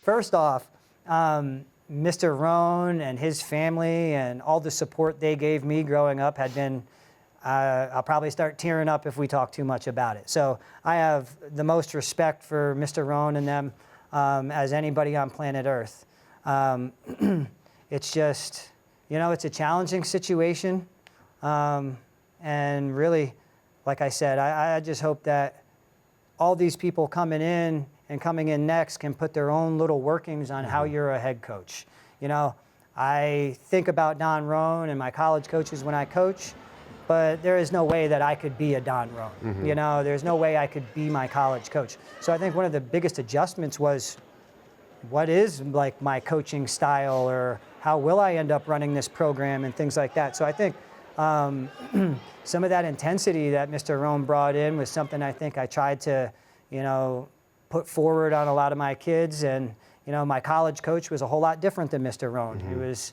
First off, Mr. Rohn and his family and all the support they gave me growing up had been, I'll probably start tearing up if we talk too much about it. So I have the most respect for Mr. Rohn and them as anybody on planet Earth. It's just, it's a challenging situation. And really, like I said, I just hope that all these people coming in next can put their own little workings on how you're a head coach. I think about Don Rohn and my college coaches when I coach, but there is no way that I could be a Don Rohn. There's no way I could be my college coach. So I think one of the biggest adjustments was, what is like my coaching style, or how will I end up running this program and things like that. So I think some of that intensity that Mr. Rohn brought in was something I think I tried to, put forward on a lot of my kids. And, my college coach was a whole lot different than Mr. Rohn. He was,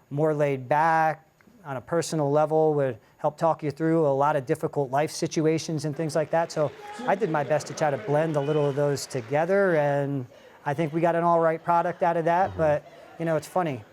more laid back on a personal level, would help talk you through a lot of difficult life situations and things like that. So I did my best to try to blend a little of those together, and I think we got an all right product out of that. But, it's funny.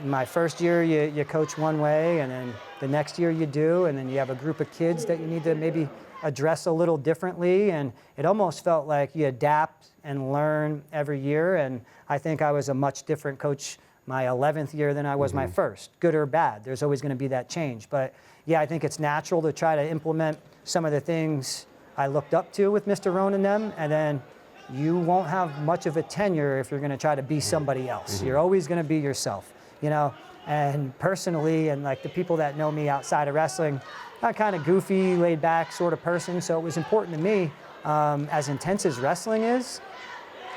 In my first year, you coach one way, and then the next year you do, and then you have a group of kids that you need to maybe address a little differently, and it almost felt like you adapt and learn every year. And I think I was a much different coach my 11th year than I was my first, good or bad. There's always going to be that change. But yeah, I think it's natural to try to implement some of the things I looked up to with Mr. Rohn and them, and then you won't have much of a tenure if you're going to try to be somebody else. You're always going to be yourself. And personally, and like the people that know me outside of wrestling, I'm kind of goofy, laid back sort of person. So it was important to me, as intense as wrestling is,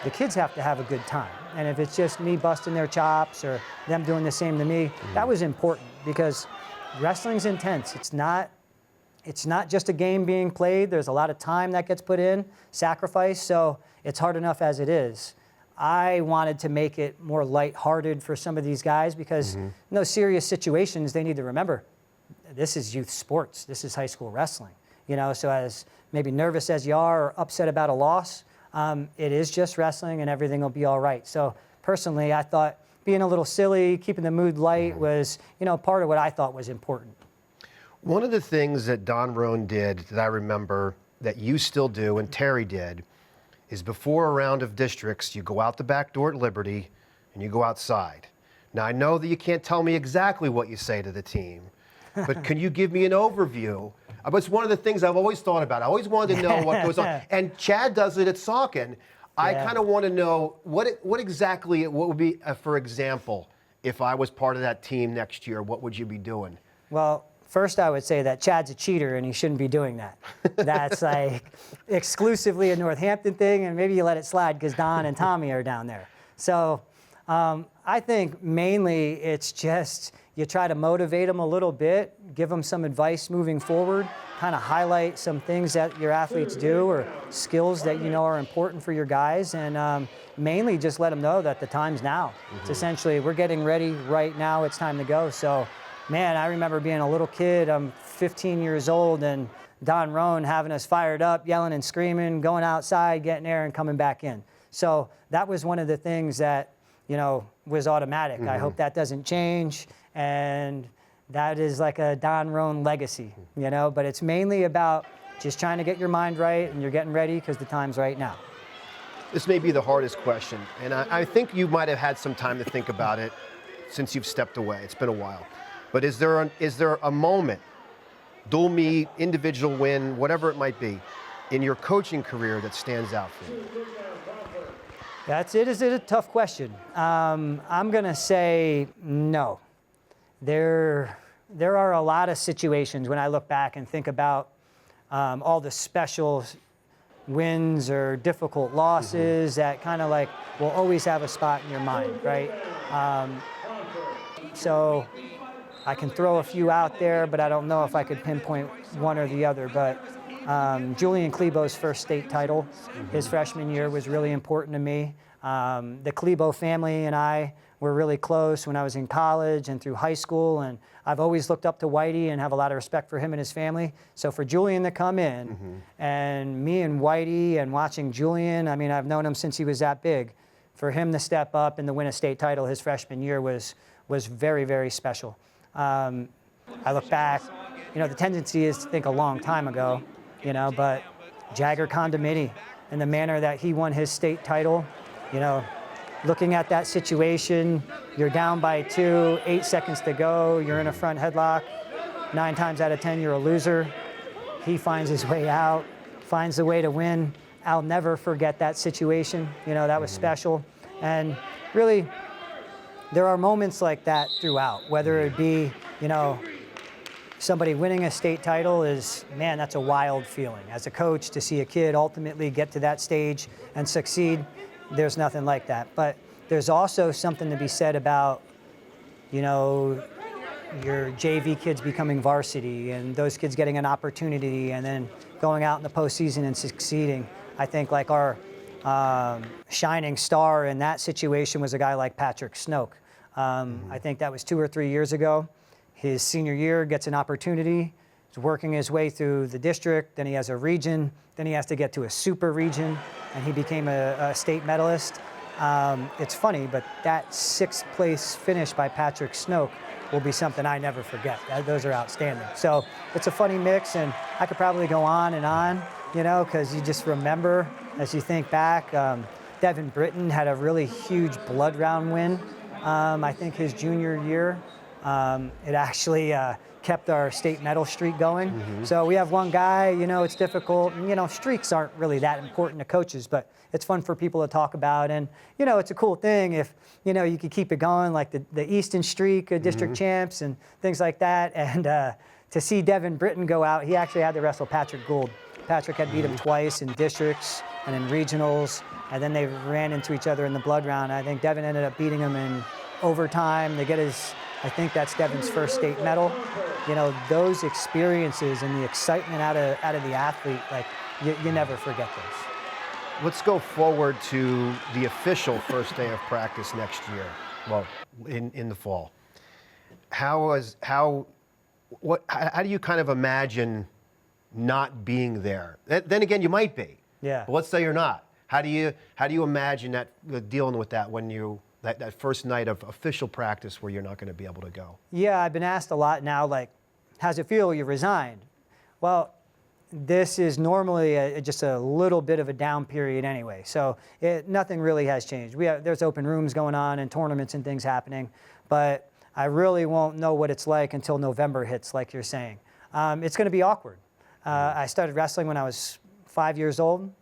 the kids have to have a good time. And if it's just me busting their chops or them doing the same to me, that was important, because wrestling's intense. It's not just a game being played. There's a lot of time that gets put in, sacrifice. So it's hard enough as it is. I wanted to make it more lighthearted for some of these guys, because in those serious situations, they need to remember, this is youth sports. This is high school wrestling. So as maybe nervous as you are or upset about a loss, it is just wrestling and everything will be all right. So personally, I thought being a little silly, keeping the mood light was, part of what I thought was important. One of the things that Don Rohn did that I remember that you still do and Terry did is, before a round of districts, you go out the back door at Liberty and you go outside. Now, I know that you can't tell me exactly what you say to the team, but can you give me an overview? It's one of the things I've always thought about. I always wanted to know what goes on. And Chad does it at Saucon. I kind of want to know what would be, for example, if I was part of that team next year, what would you be doing? Well, first I would say that Chad's a cheater and he shouldn't be doing that. That's like exclusively a Northampton thing, and maybe you let it slide because Don and Tommy are down there. So I think mainly it's just you try to motivate them a little bit, give them some advice moving forward, kind of highlight some things that your athletes do or skills that are important for your guys, and mainly just let them know that the time's now. It's essentially, we're getting ready right now, it's time to go. So, man, I remember being a little kid, I'm 15 years old, and Don Rohn having us fired up, yelling and screaming, going outside, getting air, and coming back in. So that was one of the things that, was automatic. I hope that doesn't change, and that is like a Don Rohn legacy, but it's mainly about just trying to get your mind right, and you're getting ready because the time's right now. This may be the hardest question, and I think you might have had some time to think about it since you've stepped away. It's been a while. But is there a moment, dual meet, individual win, whatever it might be, in your coaching career that stands out for you? Is it a tough question? I'm going to say no. There are a lot of situations when I look back and think about all the special wins or difficult losses that kind of like will always have a spot in your mind, right? So I can throw a few out there, but I don't know if I could pinpoint one or the other. But Julian Klebo's first state title, his freshman year, was really important to me. The Klebo family and I were really close when I was in college and through high school, and I've always looked up to Whitey and have a lot of respect for him and his family. So for Julian to come in, and me and Whitey and watching Julian, I mean, I've known him since he was that big. For him to step up and to win a state title his freshman year was very, very special. I look back, you know, the tendency is to think a long time ago, you know, but Jagger Condomini and the manner that he won his state title, you know, looking at that situation, you're down by 2, 8 seconds to go, you're in a front headlock, 9 times out of 10 you're a loser. He finds his way out, finds a way to win. I'll never forget that situation. You know, that was special. And really, there are moments like that throughout, whether it be, you know, somebody winning a state title is, man, that's a wild feeling. As a coach, to see a kid ultimately get to that stage and succeed, there's nothing like that. But there's also something to be said about, you know, your JV kids becoming varsity and those kids getting an opportunity and then going out in the postseason and succeeding. I think like our shining star in that situation was a guy like Patrick Snoke. I think that was 2 or 3 years ago. His senior year gets an opportunity. He's working his way through the district. Then he has a region. Then he has to get to a super region, and he became a state medalist. It's funny, but that 6th place finish by Patrick Snoke will be something I never forget. Those are outstanding. So it's a funny mix, and I could probably go on and on, you know, because you just remember as you think back. Devin Britton had a really huge blood round win, I think his junior year. It actually kept our state medal streak going. So we have one guy, you know, it's difficult. And, you know, streaks aren't really that important to coaches, but it's fun for people to talk about. And, you know, it's a cool thing if, you know, you could keep it going, like the Easton streak, district champs and things like that. And to see Devin Britton go out, he actually had to wrestle Patrick Gould. Patrick had beat him twice in districts and in regionals, and then they ran into each other in the blood round. I think Devin ended up beating him in overtime to get his, I think that's Devin's first state medal. You know, those experiences and the excitement out of the athlete, like you never forget those. Let's go forward to the official first day of practice next year. Well, in the fall. How do you kind of imagine not being there? Then again, you might be. Yeah. But let's say you're not. How do you imagine that dealing with that when you that first night of official practice where you're not going to be able to go? Yeah, I've been asked a lot now, like, how's it feel? You resigned. Well, this is normally just a little bit of a down period anyway, so nothing really has changed. There's open rooms going on and tournaments and things happening, but I really won't know what it's like until November hits, like you're saying. It's going to be awkward. I started wrestling when I was 5 years old.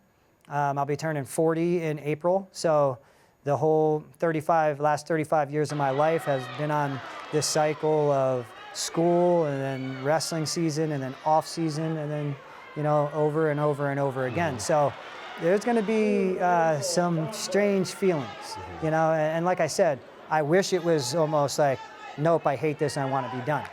I'll be turning 40 in April, so the whole last 35 years of my life has been on this cycle of school and then wrestling season and then off season and then, you know, over and over and over again. So there's going to be some strange feelings, you know, and like I said, I wish it was almost like, nope, I hate this and I want to be done,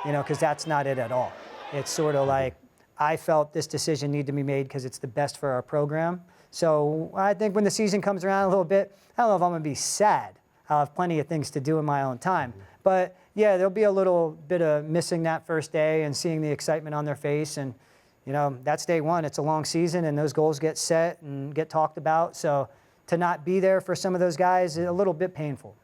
you know, because that's not it at all. It's sort of like, I felt this decision needed to be made because it's the best for our program. So I think when the season comes around a little bit, I don't know if I'm going to be sad. I'll have plenty of things to do in my own time. But yeah, there'll be a little bit of missing that first day and seeing the excitement on their face. And, you know, that's day one. It's a long season and those goals get set and get talked about. So to not be there for some of those guys is a little bit painful.